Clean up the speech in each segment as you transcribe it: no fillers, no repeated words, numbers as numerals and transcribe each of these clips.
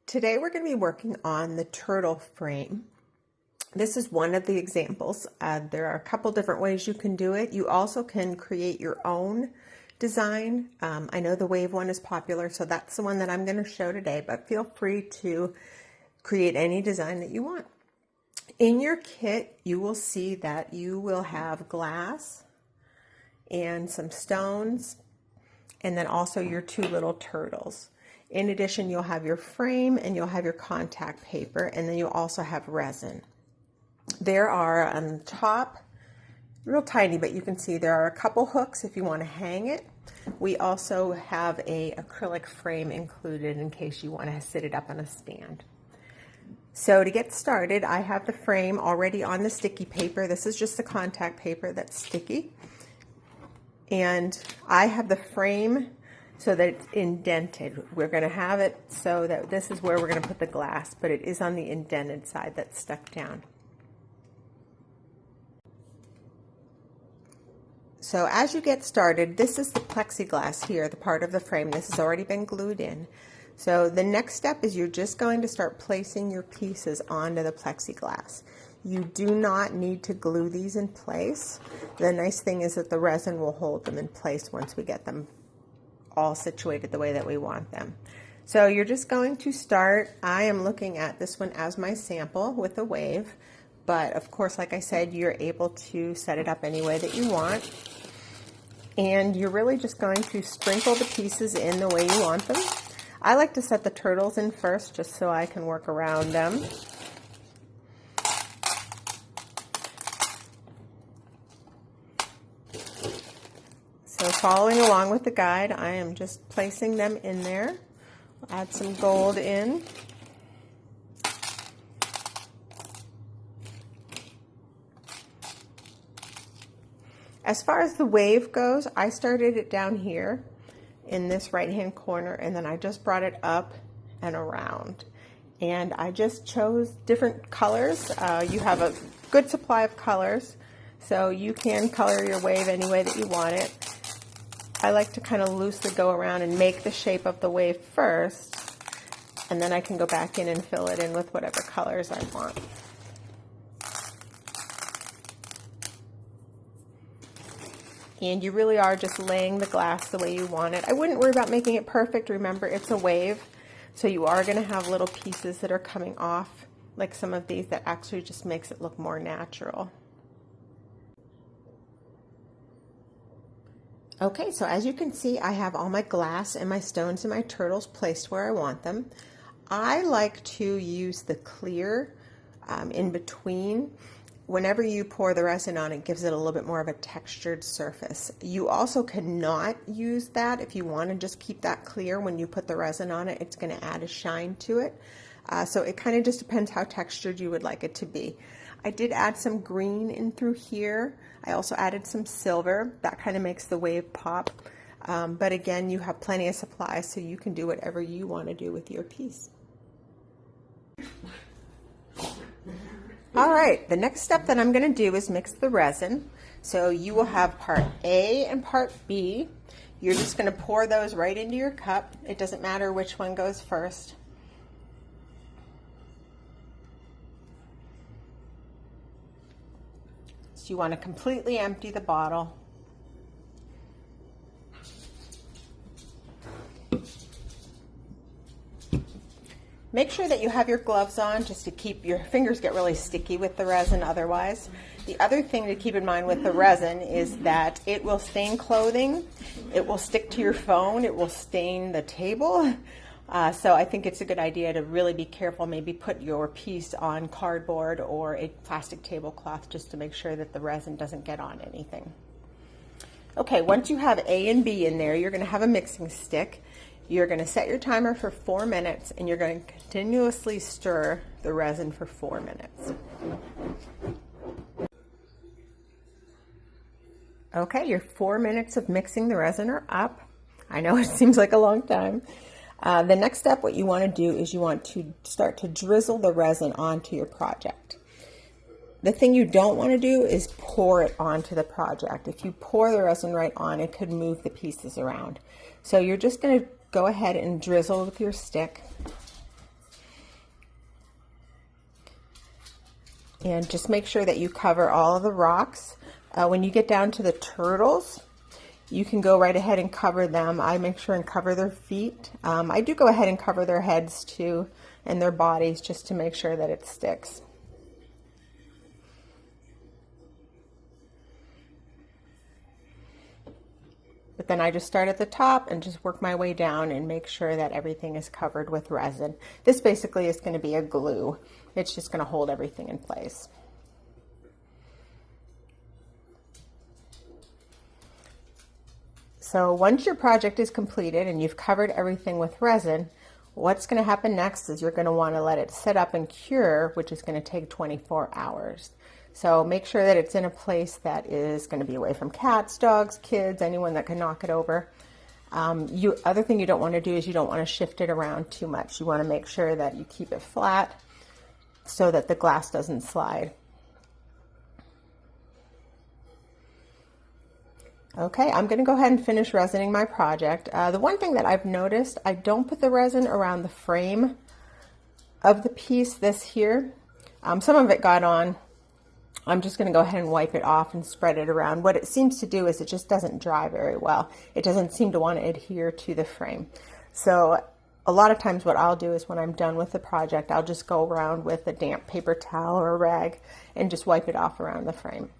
Today we're going to be working on the turtle frame. This is one of the examples. There are a couple different ways you can do it. You also can create your own design. I know the wave one is popular, so that's the one that I'm going to show today, but feel free to create any design that you want. In your kit, you will see that you will have glass and some stones, and then also your two little turtles. In addition, you'll have your frame and you'll have your contact paper, and then you'll also have resin. There are on the top, real tiny, but you can see there are a couple hooks if you want to hang it. We also have a acrylic frame included in case you want to sit it up on a stand. So to get started, I have the frame already on the sticky paper. This is just the contact paper that's sticky. And I have the frame so that it's indented. We're going to have it so that this is where we're going to put the glass, but it is on the indented side that's stuck down. So as you get started, this is the plexiglass here, the part of the frame. This has already been glued in. So the next step is you're just going to start placing your pieces onto the plexiglass. You do not need to glue these in place. The nice thing is that the resin will hold them in place once we get them all situated the way that we want them. So you're just going to start. I am looking at this one as my sample with a wave, but of course, like I said, you're able to set it up any way that you want. And you're really just going to sprinkle the pieces in the way you want them. I like to set the turtles in first just so I can work around them. So following along with the guide, I am just placing them in there. I'll add some gold in. As far as the wave goes, I started it down here in this right-hand corner, and then I just brought it up and around. And I just chose different colors. You have a good supply of colors, so you can color your wave any way that you want it. I like to kind of loosely go around and make the shape of the wave first, and then I can go back in and fill it in with whatever colors I want. And you really are just laying the glass the way you want it. I wouldn't worry about making it perfect. Remember, it's a wave, so you are going to have little pieces that are coming off, like some of these, that actually just makes it look more natural. Okay, so as you can see, I have all my glass and my stones and my turtles placed where I want them. I like to use the clear in between. Whenever you pour the resin on, it gives it a little bit more of a textured surface. You also cannot use that if you want to just keep that clear. When you put the resin on it, it's going to add a shine to it. So it kind of just depends how textured you would like it to be. I did add some green in through here. I also added some silver. That kind of makes the wave pop. But again, you have plenty of supply, so you can do whatever you want to do with your piece. All right, the next step that I'm going to do is mix the resin. So you will have part A and part B. You're just going to pour those right into your cup. It doesn't matter which one goes first. So you want to completely empty the bottle. Make sure that you have your gloves on just to keep your fingers get really sticky with the resin otherwise. The other thing to keep in mind with the resin is that it will stain clothing, it will stick to your phone, it will stain the table. So I think it's a good idea to really be careful. Maybe put your piece on cardboard or a plastic tablecloth just to make sure that the resin doesn't get on anything. Okay, once you have A and B in there, you're going to have a mixing stick. You're going to set your timer for 4 minutes, and you're going to continuously stir the resin for 4 minutes. Okay, your 4 minutes of mixing the resin are up. I know it seems like a long time. The next step, what you want to do is you want to start to drizzle the resin onto your project. The thing you don't want to do is pour it onto the project. If you pour the resin right on, it could move the pieces around. So you're just going to go ahead and drizzle with your stick. And just make sure that you cover all of the rocks. When you get down to the turtles, you can go right ahead and cover them. I make sure and cover their feet. I do go ahead and cover their heads too and their bodies just to make sure that it sticks. But then I just start at the top and just work my way down and make sure that everything is covered with resin. This basically is going to be a glue. It's just going to hold everything in place. So once your project is completed and you've covered everything with resin, what's going to happen next is you're going to want to let it set up and cure, which is going to take 24 hours. So make sure that it's in a place that is going to be away from cats, dogs, kids, anyone that can knock it over. Other thing you don't want to do is you don't want to shift it around too much. You want to make sure that you keep it flat so that the glass doesn't slide. Okay, I'm going to go ahead and finish resining my project. The one thing that I've noticed, I don't put the resin around the frame of the piece, this here. Some of it got on. I'm just going to go ahead and wipe it off and spread it around. What it seems to do is it just doesn't dry very well. It doesn't seem to want to adhere to the frame. So a lot of times what I'll do is when I'm done with the project, I'll just go around with a damp paper towel or a rag and just wipe it off around the frame.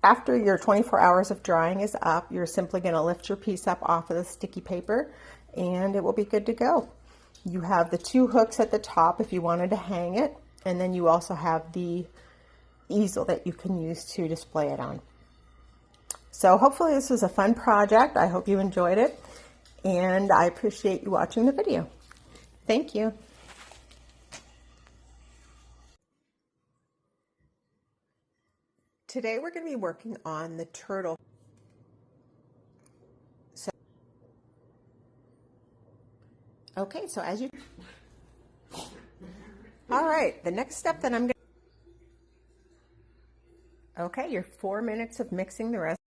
After your 24 hours of drying is up, you're simply going to lift your piece up off of the sticky paper and it will be good to go. You have the 2 hooks at the top if you wanted to hang it, and then you also have the easel that you can use to display it on. So hopefully this was a fun project. I hope you enjoyed it, and I appreciate you watching the video. Thank you. Today we're going to be working on the turtle. Okay, so as you... All right, the next step that I'm going to... Okay, your 4 minutes of mixing the rest.